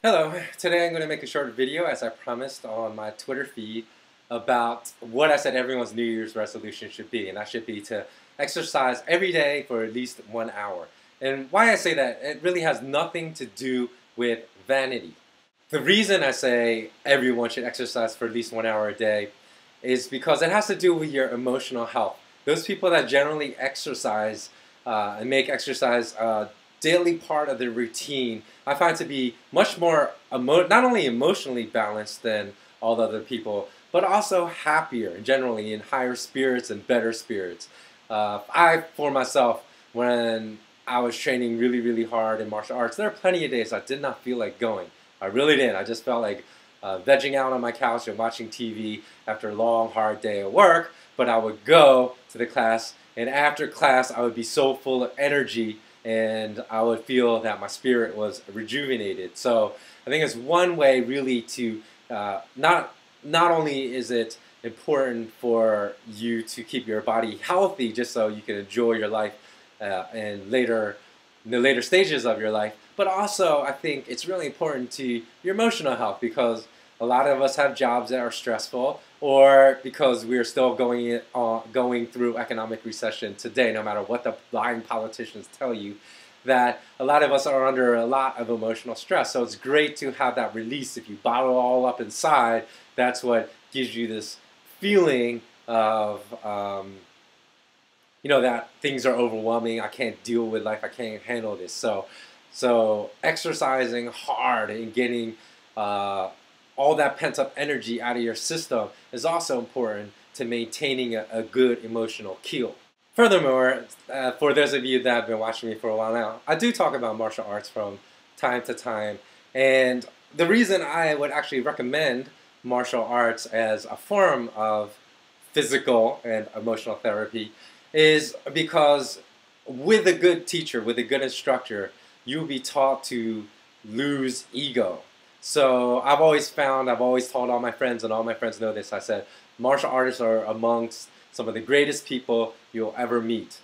Hello, today I'm going to make a short video as I promised on my Twitter feed about what I said everyone's New Year's resolution should be, and that should be to exercise every day for at least 1 hour. And why I say that, it really has nothing to do with vanity. The reason I say everyone should exercise for at least 1 hour a day is because it has to do with your emotional health. Those people that generally exercise and make exercise daily part of their routine, I find to be much more not only emotionally balanced than all other people, but also happier and generally in higher spirits and better spirits. For myself, when I was training really hard in martial arts, there are plenty of days I did not feel like going. I really didn't. I just felt like vegging out on my couch and watching TV after a long, hard day of work. But I would go to the class, and after class, I would be so full of energy, and I would feel that my spirit was rejuvenated. So I think it's one way really to not only is it important for you to keep your body healthy, just so you can enjoy your life in the later stages of your life, but also I think it's really important to your emotional health, because a lot of us have jobs that are stressful, or because we're still going through economic recession today, no matter what the lying politicians tell you, that a lot of us are under a lot of emotional stress. So it's great to have that release. If you bottle it all up inside, that's what gives you this feeling of that things are overwhelming. I can't deal with life. I can't handle this. So exercising hard and getting all that pent-up energy out of your system is also important to maintaining a good emotional keel. Furthermore, for those of you that have been watching me for a while now, I do talk about martial arts from time to time, and the reason I would actually recommend martial arts as a form of physical and emotional therapy is because with a good teacher, with a good instructor, you'll be taught to lose ego. So I've always told all my friends, and all my friends know this, I said martial artists are amongst some of the greatest people you'll ever meet.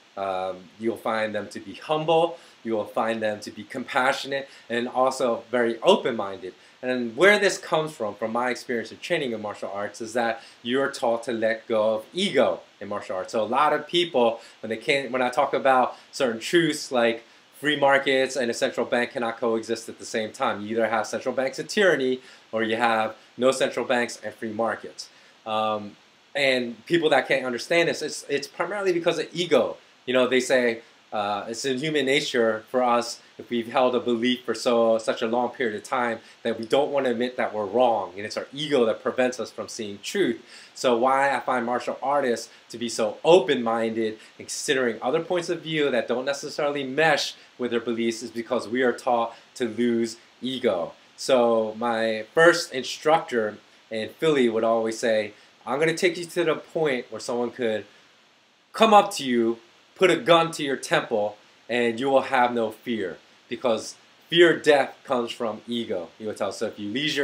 You'll find them to be humble, you'll find them to be compassionate, and also very open-minded. And where this comes from my experience of training in martial arts, is that you're taught to let go of ego in martial arts. So a lot of people, when I talk about certain truths like free markets and a central bank cannot coexist at the same time. You either have central banks and tyranny, or you have no central banks and free markets. And people that can't understand this, it's primarily because of ego. You know, they say it's in human nature for us, if we've held a belief for such a long period of time, that we don't want to admit that we're wrong, and it's our ego that prevents us from seeing truth. So why I find martial artists to be so open-minded and considering other points of view that don't necessarily mesh with their beliefs is because we are taught to lose ego. So my first instructor in Philly would always say, I'm going to take you to the point where someone could come up to you, put a gun to your temple, and you will have no fear, because fear of death comes from ego. He would tell us, so if you lose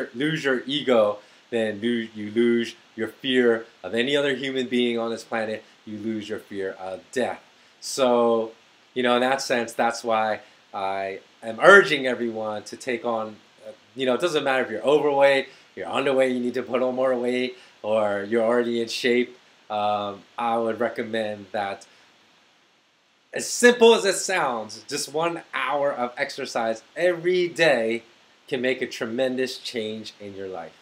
your ego, then you lose your fear of any other human being on this planet. You lose your fear of death. So, in that sense, that's why I am urging everyone to take on, it doesn't matter if you're overweight, you're underweight, you need to put on more weight, or you're already in shape. I would recommend that, as simple as it sounds, just 1 hour of exercise every day can make a tremendous change in your life.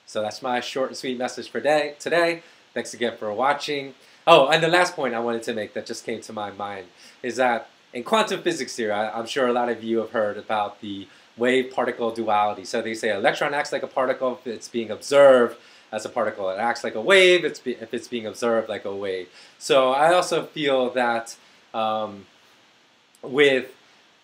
So that's my short and sweet message for today. Thanks again for watching. Oh, and the last point I wanted to make that just came to my mind is that in quantum physics here, I'm sure a lot of you have heard about the wave-particle duality. So they say an electron acts like a particle if it's being observed as a particle. It acts like a wave if it's being observed like a wave. So I also feel that with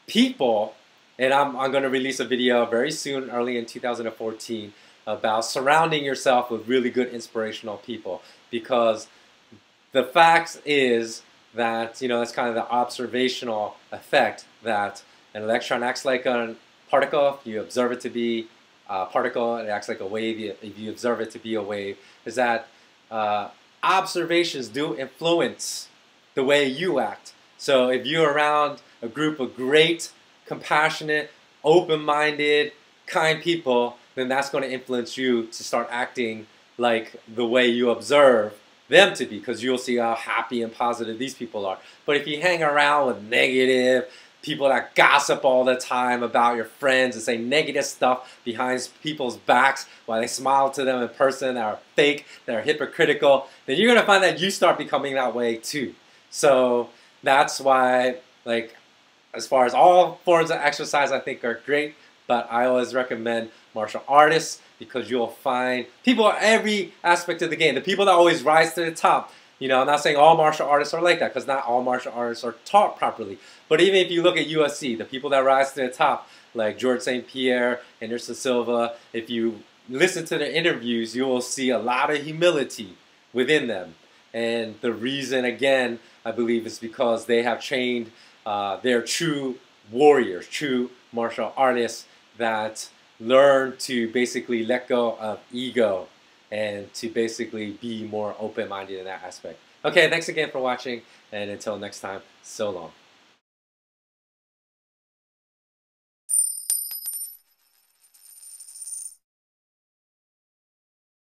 people, and I'm going to release a video very soon, early in 2014, about surrounding yourself with really good inspirational people, because the fact is that, that's kind of the observational effect, that an electron acts like a particle, you observe it to be a particle, it acts like a wave if you observe it to be a wave, is that observations do influence the way you act. So if you're around a group of great, compassionate, open-minded, kind people, then that's going to influence you to start acting like the way you observe them to be, because you'll see how happy and positive these people are. But if you hang around with negative people that gossip all the time about your friends and say negative stuff behind people's backs while they smile to them in person, that are fake, that are hypocritical, then you're going to find that you start becoming that way too. So that's why, like, as far as all forms of exercise, I think are great, but I always recommend martial artists, because you'll find people at every aspect of the game. The people that always rise to the top. You know, I'm not saying all martial artists are like that, because not all martial artists are taught properly. But even if you look at UFC, the people that rise to the top, like George St. Pierre, Anderson Silva, if you listen to their interviews, you will see a lot of humility within them. And the reason, again, I believe is because they have trained, they're true warriors, true martial artists that learn to basically let go of ego and to basically be more open-minded in that aspect. Okay, thanks again for watching, and until next time, so long.